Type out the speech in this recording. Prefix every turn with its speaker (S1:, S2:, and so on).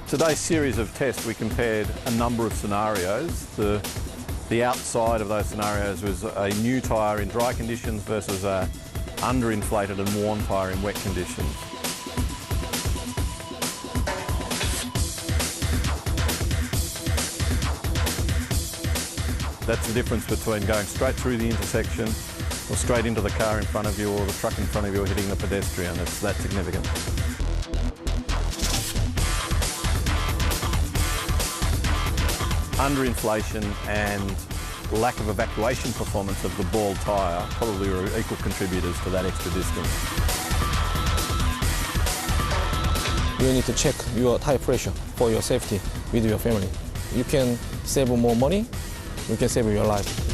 S1: Today's series of tests, we compared a number of scenarios. The outside of those scenarios was a new tyre in dry conditions versus a underinflated and worn tyre in wet conditions. That's the difference between going straight through the intersection or straight into the car in front of you or the truck in front of you or hitting the pedestrian. It's that significant. Underinflation and lack of evacuation performance of the bald tyre probably are equal contributors to that extra distance.
S2: You need to check your tyre pressure for your safety with your family. You can save more money, you can save your life.